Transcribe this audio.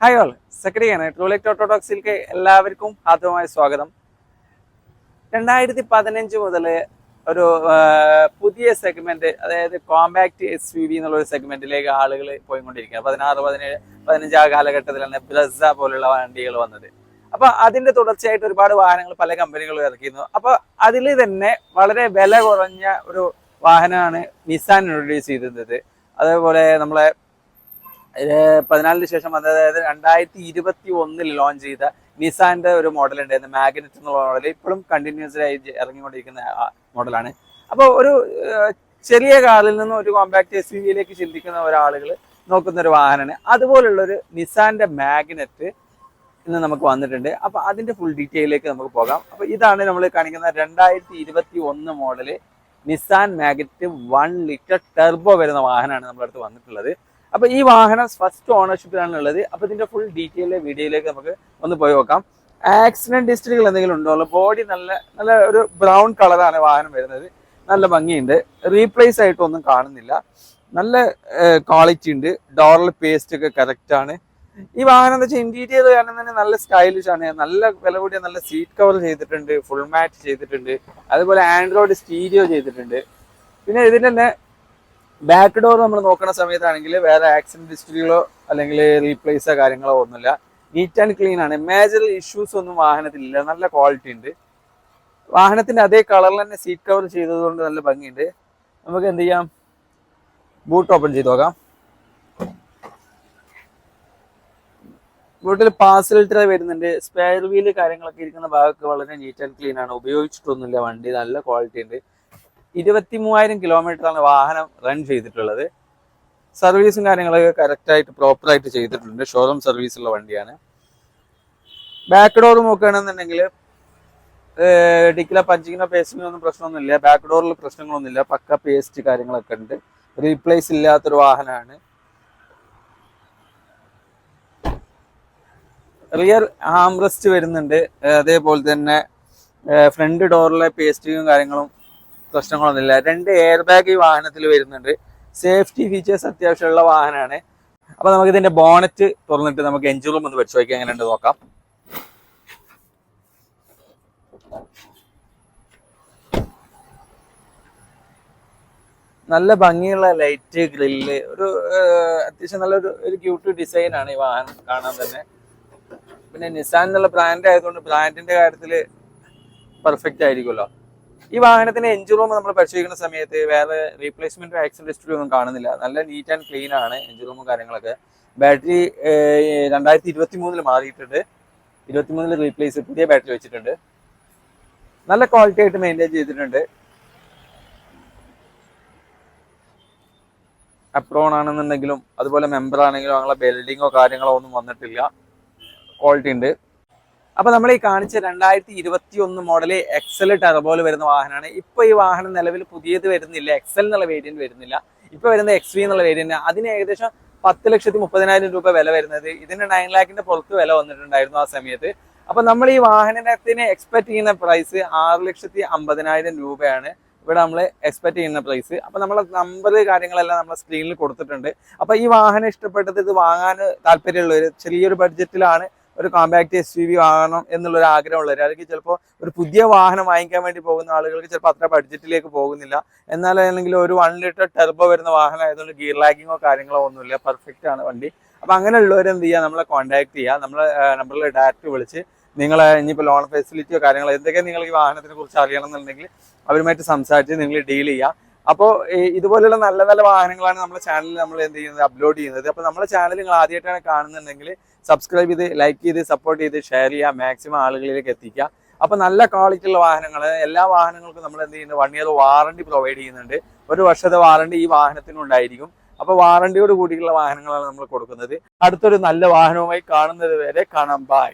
Hi all, സെക്രട്ടറിയാണ്. ട്രൂലൈറ്റ് ഓട്ടോടോക്സിലേക്ക് എല്ലാവർക്കും ആദ്യമായ സ്വാഗതം. 2015 മുതൽ ഒരു പുതിയ സെഗ്മെന്റ്, അതായത് കോമ്പാക്ട് SUV എന്നുള്ളൊരു സെഗ്മെന്റിലേക്ക് ആളുകൾ പോയിക്കൊണ്ടിരിക്കുക. 16, 17, 15 ആ കാലഘട്ടത്തിലാണ് ബ്രസ പോലുള്ള വണ്ടികൾ വന്നത്. അപ്പൊ അതിന്റെ തുടർച്ചയായിട്ട് ഒരുപാട് വാഹനങ്ങൾ പല കമ്പനികളും ഇറക്കിയിരുന്നു. അപ്പൊ അതിൽ തന്നെ വളരെ വില കുറഞ്ഞ ഒരു വാഹനമാണ് നിസാൻ ഇൻട്രൊഡ്യൂസ് ചെയ്തിരുന്നത്. അതേപോലെ നമ്മളെ 14 ശേഷം അതായത് 2021 ലോഞ്ച് ചെയ്ത നിസാന്റെ ഒരു മോഡൽ ഉണ്ടായിരുന്നു, മാഗ്നറ്റ് എന്നുള്ള മോഡൽ. ഇപ്പോഴും കണ്ടിന്യൂസ് ആയി ഇറങ്ങിക്കൊണ്ടിരിക്കുന്ന മോഡലാണ്. അപ്പോൾ ഒരു ചെറിയ കാറിൽ നിന്നും ഒരു കോമ്പാക്ട് SUVയിലേക്ക് ചിന്തിക്കുന്ന ഒരാളുകൾ നോക്കുന്ന ഒരു വാഹനമാണ്. അതുപോലുള്ളൊരു നിസാന്റെ മാഗ്നറ്റ് ഇന്ന് നമുക്ക് വന്നിട്ടുണ്ട്. അപ്പൊ അതിന്റെ ഫുൾ ഡീറ്റെയിലേക്ക് നമുക്ക് പോകാം. അപ്പൊ ഇതാണ് നമ്മൾ കാണിക്കുന്ന 2021 model Nissan magnet 1 litre Turbo വരുന്ന വാഹനമാണ് നമ്മുടെ അടുത്ത് വന്നിട്ടുള്ളത്. അപ്പൊ ഈ വാഹനം ഫസ്റ്റ് ഓണർഷിപ്പിലാണ് ഉള്ളത്. അപ്പൊ ഇതിന്റെ ഫുൾ ഡീറ്റെയിൽ വീഡിയോയിലേക്ക് നമുക്ക് ഒന്ന് പോയി നോക്കാം. ആക്സിഡന്റ് ഹിസ്റ്ററികൾ എന്തെങ്കിലും ഉണ്ടോ? ബോഡി നല്ല ഒരു ബ്രൗൺ കളറാണ് വാഹനം വരുന്നത്. നല്ല ഭംഗിയുണ്ട്. റീപ്ലേസ് ആയിട്ടൊന്നും കാണുന്നില്ല. നല്ല ക്വാളിറ്റി ഉണ്ട്. ഡോറിൽ പേസ്റ്റ് ഒക്കെ കറക്റ്റ് ആണ്. ഈ വാഹനം എന്താ വെച്ചാൽ ഇന്റീരിയർ കാണാൻ തന്നെ നല്ല സ്റ്റൈലിഷ് ആണ്. നല്ല വില കൂടിയ നല്ല സീറ്റ് കവർ ചെയ്തിട്ടുണ്ട്, ഫുൾ മാറ്റ് ചെയ്തിട്ടുണ്ട്, അതുപോലെ ആൻഡ്രോയിഡ് സ്റ്റീരിയോ ചെയ്തിട്ടുണ്ട്. പിന്നെ ഇതിന്റെ തന്നെ ബാക്ക് ഡോർ നമ്മൾ നോക്കുന്ന സമയത്താണെങ്കിൽ വേറെ ആക്സിഡന്റ് ഹിസ്റ്ററികളോ അല്ലെങ്കിൽ റീപ്ലേസോ കാര്യങ്ങളോ ഒന്നുമില്ല. നീറ്റ് ആൻഡ് ക്ലീൻ ആണ്. മേജർ ഇഷ്യൂസ് ഒന്നും വാഹനത്തിലില്ല. നല്ല ക്വാളിറ്റി ഉണ്ട്. വാഹനത്തിന്റെ അതേ കളറിൽ തന്നെ സീറ്റ് കവർ ചെയ്തതുകൊണ്ട് നല്ല ഭംഗിയുണ്ട്. നമുക്ക് എന്ത് ചെയ്യാം, ബൂട്ട് ഓപ്പൺ ചെയ്ത് നോക്കാം. ബൂട്ടിൽ പാസൽ ട്രേ വരുന്നുണ്ട്. സ്പെയർ വീല് കാര്യങ്ങളൊക്കെ ഇരിക്കുന്ന ഭാഗമൊക്കെ വളരെ നീറ്റ് ആൻഡ് ക്ലീൻ ആണ്. ഉപയോഗിച്ചിട്ടൊന്നുമില്ല. വണ്ടി നല്ല ക്വാളിറ്റി ഉണ്ട്. 23,000 കിലോമീറ്ററാണ് വാഹനം റൺ ചെയ്തിട്ടുള്ളത്. സർവീസും കാര്യങ്ങളൊക്കെ കറക്റ്റായിട്ട് പ്രോപ്പറായിട്ട് ചെയ്തിട്ടുണ്ട്. ഷോറൂം സർവീസുള്ള വണ്ടിയാണ്. ബാക്ക് ഡോർ നോക്കുകയാണെന്നുണ്ടെങ്കിൽ ഡിക്കില പഞ്ചിങ്ങിനോ പേസ്റ്റിങ്ങിനോ ഒന്നും പ്രശ്നമൊന്നുമില്ല. ബാക്ക് ഡോറിൽ പ്രശ്നങ്ങളൊന്നുമില്ല. പക്ക പേസ്റ്റ് കാര്യങ്ങളൊക്കെ ഉണ്ട്. റീപ്ലേസ് ഇല്ലാത്തൊരു വാഹനമാണ്. റിയർ ആംറസ്റ്റ് വരുന്നുണ്ട്. അതേപോലെ തന്നെ ഫ്രണ്ട് ഡോറിലെ പേസ്റ്റിങ്ങും കാര്യങ്ങളും പ്രശ്നങ്ങളൊന്നുമില്ല. 2 എയർ ബാഗ് ഈ വാഹനത്തിൽ വരുന്നുണ്ട്. സേഫ്റ്റി ഫീച്ചേഴ്സ് അത്യാവശ്യമുള്ള വാഹനമാണ്. അപ്പൊ നമുക്ക് ഇതിന്റെ ബോണറ്റ് തുറന്നിട്ട് നമുക്ക് എഞ്ചിൻ റൂം ഒന്ന് പരിശോധിക്കാം, എങ്ങനെയുണ്ട് നോക്കാം. നല്ല ഭംഗിയുള്ള ലൈറ്റ് ഗ്രില്ല്, ഒരു അത്യാവശ്യം നല്ലൊരു ക്യൂട്ട് ഡിസൈൻ ആണ് ഈ വാഹനം കാണാൻ തന്നെ. പിന്നെ നിസാൻ എന്നുള്ള ബ്രാൻഡ് ആയതുകൊണ്ട് ബ്രാൻഡിന്റെ കാര്യത്തിൽ പെർഫെക്റ്റ് ആയിരിക്കുമല്ലോ. ഈ വാഹനത്തിന്റെ എഞ്ചിൻ റൂം നമ്മൾ പരിശോധിക്കുന്ന സമയത്ത് വേറെ റീപ്ലേസ്മെന്റ് ആക്സിഡന്റ് ഹിസ്റ്ററി ഒന്നും കാണുന്നില്ല. നല്ല നീറ്റ് ആൻഡ് ക്ലീൻ ആണ് എഞ്ചിൻ റൂമും കാര്യങ്ങളൊക്കെ. ബാറ്ററി 2023 മാറിയിട്ടുണ്ട്. 23 റീപ്ലേസ് പുതിയ ബാറ്ററി വെച്ചിട്ടുണ്ട്. നല്ല ക്വാളിറ്റി ആയിട്ട് മെയിൻറ്റെയിൻ ചെയ്തിട്ടുണ്ട്. അപ്രോൺ ആണെന്നുണ്ടെങ്കിലും അതുപോലെ മെമ്പർ ആണെങ്കിലും അങ്ങനെ ബെൽഡിങ്ങോ കാര്യങ്ങളോ ഒന്നും വന്നിട്ടില്ല. ക്വാളിറ്റി ഉണ്ട്. അപ്പൊ നമ്മൾ ഈ കാണിച്ച 2021 മോഡല് എക്സൽ ടെർബോയിൽ വരുന്ന വാഹനമാണ്. ഇപ്പൊ ഈ വാഹനം നിലവിൽ പുതിയത് വരുന്നില്ല. എക്സൽ എന്നുള്ള വേരിയന്റ് വരുന്നില്ല. ഇപ്പൊ വരുന്ന XV എന്നുള്ള വേരിയന്റ്. അതിന് ഏകദേശം 10,30,000 രൂപ വില വരുന്നത്. ഇതിന് 9 lakhന്റെ പുറത്ത് വില വന്നിട്ടുണ്ടായിരുന്നു ആ സമയത്ത്. അപ്പൊ നമ്മൾ ഈ വാഹനത്തിന് എക്സ്പെക്ട് ചെയ്യുന്ന പ്രൈസ് 6,50,000 രൂപയാണ് ഇവിടെ നമ്മൾ എക്സ്പെക്ട് ചെയ്യുന്ന പ്രൈസ്. അപ്പൊ നമ്മളെ നമ്പർ കാര്യങ്ങളെല്ലാം നമ്മളെ സ്ക്രീനിൽ കൊടുത്തിട്ടുണ്ട്. അപ്പൊ ഈ വാഹനം ഇഷ്ടപ്പെട്ടത്, ഇത് വാങ്ങാൻ താല്പര്യമുള്ളവർ, ചെറിയൊരു ബഡ്ജറ്റിലാണ് ഒരു കോമ്പാക്ട് SUV വാങ്ങണം എന്നുള്ളൊരു ആഗ്രഹമുള്ളവർ, അല്ലെങ്കിൽ ചിലപ്പോൾ ഒരു പുതിയ വാഹനം വാങ്ങിക്കാൻ വേണ്ടി പോകുന്ന ആളുകൾക്ക് ചിലപ്പോൾ അത്ര ബഡ്ജറ്റിലേക്ക് പോകുന്നില്ല. എന്നാലാണെങ്കിൽ ഒരു 1 ലിറ്റർ ടെർബോ വരുന്ന വാഹനം ആയതുകൊണ്ട് ഗിയർ ലാഗിങ്ങോ കാര്യങ്ങളോ ഒന്നുമില്ല. പെർഫെക്റ്റ് ആണ് വണ്ടി. അപ്പൊ അങ്ങനെയുള്ളവർ എന്ത് ചെയ്യുക, നമ്മളെ കോൺടാക്ട് ചെയ്യുക. നമ്മളെ നമ്പറിൽ ഡയറക്റ്റ് വിളിച്ച് നിങ്ങളെ ഇനിയിപ്പോൾ ലോൺ ഫെസിലിറ്റിയോ കാര്യങ്ങളോ എന്തൊക്കെ നിങ്ങൾ ഈ വാഹനത്തിനെ കുറിച്ച് അറിയണം എന്നുണ്ടെങ്കിൽ അവരുമായിട്ട് സംസാരിച്ച് നിങ്ങൾ ഡീൽ ചെയ്യുക. അപ്പോൾ ഇതുപോലുള്ള നല്ല നല്ല വാഹനങ്ങളാണ് നമ്മുടെ ചാനലിൽ നമ്മൾ എന്ത് ചെയ്യുന്നത്, അപ്ലോഡ് ചെയ്യുന്നത്. അപ്പോൾ നമ്മുടെ ചാനൽ നിങ്ങൾ ആദ്യമായിട്ടാണ് കാണുന്നുണ്ടെങ്കിൽ സബ്സ്ക്രൈബ് ചെയ്ത്, ലൈക്ക് ചെയ്ത്, സപ്പോർട്ട് ചെയ്ത്, ഷെയർ ചെയ്യുക, മാക്സിമം ആളുകളിലേക്ക് എത്തിക്കുക. അപ്പോൾ നല്ല ക്വാളിറ്റി ഉള്ള വാഹനങ്ങൾ, എല്ലാ വാഹനങ്ങൾക്കും നമ്മൾ എന്ത് ചെയ്യുന്നത്, 1 ഇയർ വാറണ്ടി പ്രൊവൈഡ് ചെയ്യുന്നുണ്ട്. 1 വർഷത്തെ വാറണ്ടി ഈ വാഹനത്തിനുണ്ടായിരിക്കും. അപ്പോൾ വാറണ്ടിയോട് കൂടിയുള്ള വാഹനങ്ങളാണ് നമ്മൾ കൊടുക്കുന്നത്. അടുത്തൊരു നല്ല വാഹനവുമായി കാണുന്നത് വരെ കാണാം. ബൈ.